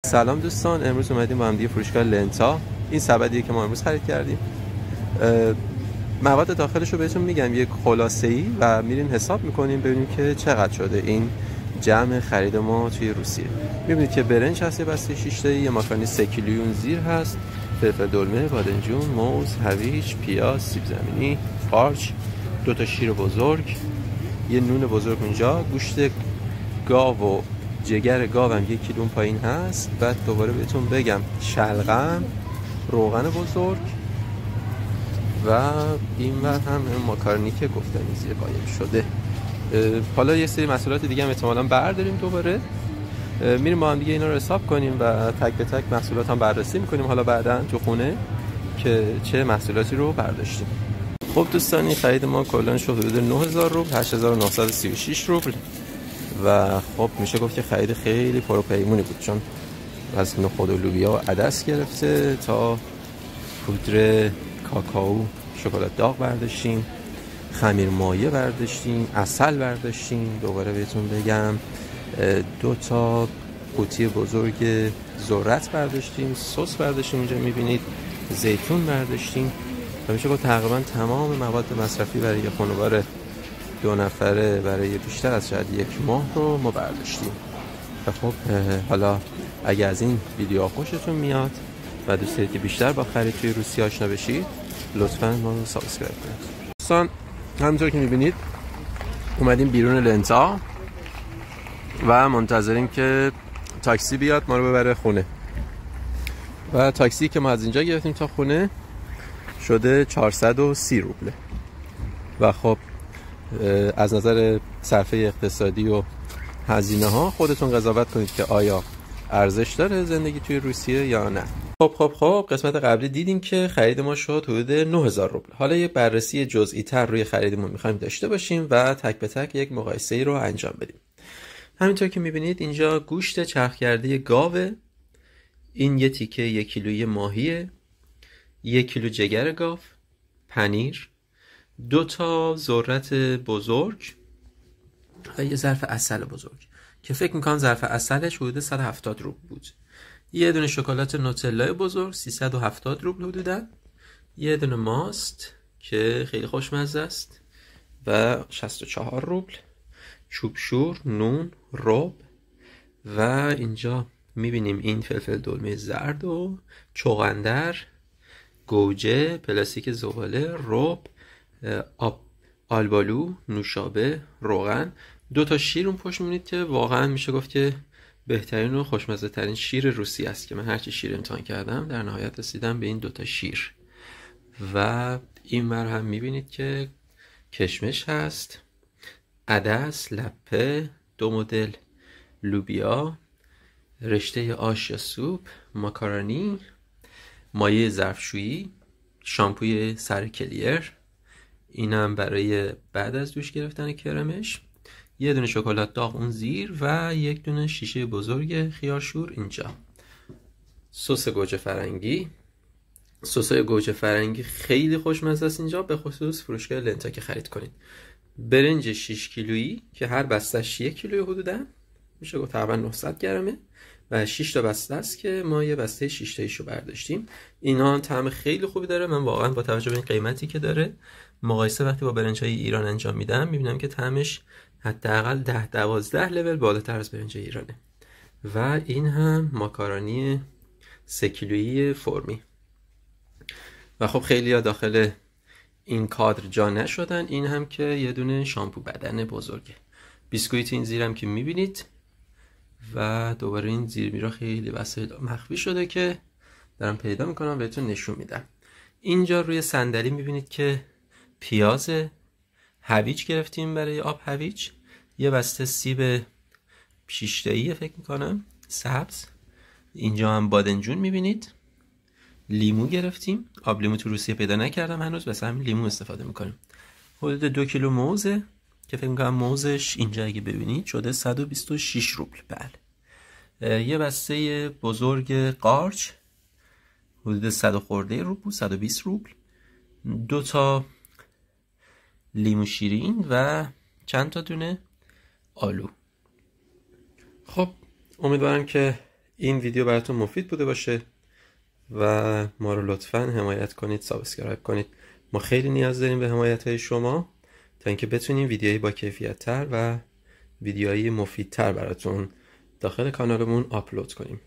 سلام دوستان، امروز اومدیم با هم دیگه فروشگاه لنتا. این سبدیه که ما امروز خرید کردیم. مواد داخلش رو بهتون میگم، یک خلاصه‌ای و میریم حساب میکنیم ببینیم که چقدر شده این جمع خرید ما توی روسیه. میبینید که برنج هست، یه بسته 6 تایی، یه ماکارونی 3 کیلویی اون زیر هست، فلفل دلمه، بادمجون، موز، هویج، پیاز، سیب زمینی، قارچ، 2 تا شیر بزرگ، یه نون بزرگ اونجا، گوشت گاو و جگر گاوم 1 کیلو پایین هست. بعد دوباره بهتون بگم شلغم، روغن بزرگ و اینور هم ماکارونی که گفتم زیر قایم شده. حالا یه سری مسئولات دیگه هم احتمالاً برداریم، دوباره میریم با هم دیگه اینا رو حساب کنیم و تک به تک محصولات هم بررسی میکنیم حالا بعداً تو خونه که چه محصولاتی رو برداشتیم. خب دوستان، این خرید ما کلاً شد حدود 9000 روبل، 8936 روبل و خب میشه گفت که خرید خیلی پروپیمونی بود، چون از نخود و لوبیا و عدس گرفته تا پودر کاکائو، شکلات داغ برداشتیم، خمیر مایه برداشتیم، عسل برداشتیم، دوباره بهتون بگم 2 تا قوطی بزرگ ذرت برداشتیم، سس برداشتیم اینجا میبینید، زیتون برداشتیم و میشه گفت تقریبا تمام مواد مصرفی برای یه خانوار 2 نفره برای بیشتر از شاید 1 ماه رو ما برداشتیم. و خب حالا اگه از این ویدیو خوشتون میاد و دوست دارید که بیشتر با خرید توی روسیه آشنا بشید، لطفاً ما رو سابسکرایب کنید. دوستان، همونطور که میبینید اومدیم بیرون لنتا و منتظریم که تاکسی بیاد ما رو ببره خونه. و تاکسی که ما از اینجا گرفتیم تا خونه شده 430 روبله. و خب از نظر صرفه اقتصادی و هزینه ها خودتون قضاوت کنید که آیا ارزش داره زندگی توی روسیه یا نه. خب قسمت قبلی دیدیم که خرید ما شد حدود 9000 روبل. حالا یه بررسی جزئی تر روی خریدمون میخوایم داشته باشیم و تک به تک یک مقایسه ای رو انجام بدیم. همینطور که میبینید اینجا گوشت چرخ کرده گاوه، این یه تیکه 1 کیلویی ماهیه، 1 کیلو جگر گاو، پنیر، 2 تا ذرت بزرگ و یه ظرف عسل بزرگ که فکر میکنم ظرف عسلش حدود 170 روبل بود. یه دونه شکلات نوتلا بزرگ 370 روبل حدودا، یه دونه ماست که خیلی خوشمزه است و 64 روبل، چوبشور، نون، رب و اینجا میبینیم این فلفل دلمه زرد و چغندر، گوجه، پلاستیک زباله، رب، آلبالو، نوشابه، روغن، 2 تا شیر اون پشت میبینید که واقعا میشه گفت که بهترین و خوشمزه ترین شیر روسی است که من هرچی شیر امتحان کردم در نهایت رسیدم به این 2 تا شیر. و این ور هم میبینید که کشمش هست، عدس، لپه، 2 مدل لوبیا، رشته آش یا سوپ، ماکارونی، مایه ظرفشویی، شامپوی سر کلیر، اینم برای بعد از دوش گرفتن کرمش، یه دونه شکلات داغ اون زیر و 1 دونه شیشه بزرگ خیارشور اینجا. سس گوجه فرنگی، سسای گوجه فرنگی خیلی خوشمزه است اینجا، به خصوص فروشگاه لنتا که خرید کنید. برنج 6 کیلویی که هر بسته‌اش 1 کیلویی حدودا، میشه گفت تقریبا 900 گرمه و 6 تا بسته است که ما یه بسته 6 تاییشو برداشتیم. اینا هم طعم خیلی خوبی داره. من واقعا با توجه به این قیمتی که داره مقایسه وقتی با برنج‌های ایران انجام میدم میبینم که طعمش حداقل 10-12 لول بالاتر از برنج ایرانه. و این هم ماکارونی 3 کیلویی فرمی. و خب خیلی ها داخل این کادر جا نشدن، این هم که یه دونه شامپو بدن بزرگه. بیسکویت این زیرم که میبینید و دوباره این زیر میرا خیلی وسایل مخفی شده که دارم پیدا میکنم بهتون نشون میدم. اینجا روی صندلی میبینید که پیاز، هویج گرفتیم برای آب هویج، یه بسته سیب 6 تایی فکر میکنم سبز، اینجا هم بادمجون میبینید، لیمو گرفتیم، آب لیمو تو روسیه پیدا نکردم هنوز، بس همین لیمو استفاده میکنیم. حدود 2 کیلو موزه که فکر میکنم موزش اینجا اگه ببینید شده 126 روبل. بله. یه بسته بزرگ قارچ حدود 100 خورده روبل، 120 روبل، 2 تا لیمو شیرین و چند تا دونه آلو. خب امیدوارم که این ویدیو براتون مفید بوده باشه و ما رو لطفاً حمایت کنید، سابسکرایب کنید. ما خیلی نیاز داریم به حمایت های شما تا اینکه بتونیم ویدیوهایی با کیفیت تر و ویدیوهایی مفیدتر براتون داخل کانالمون آپلود کنیم.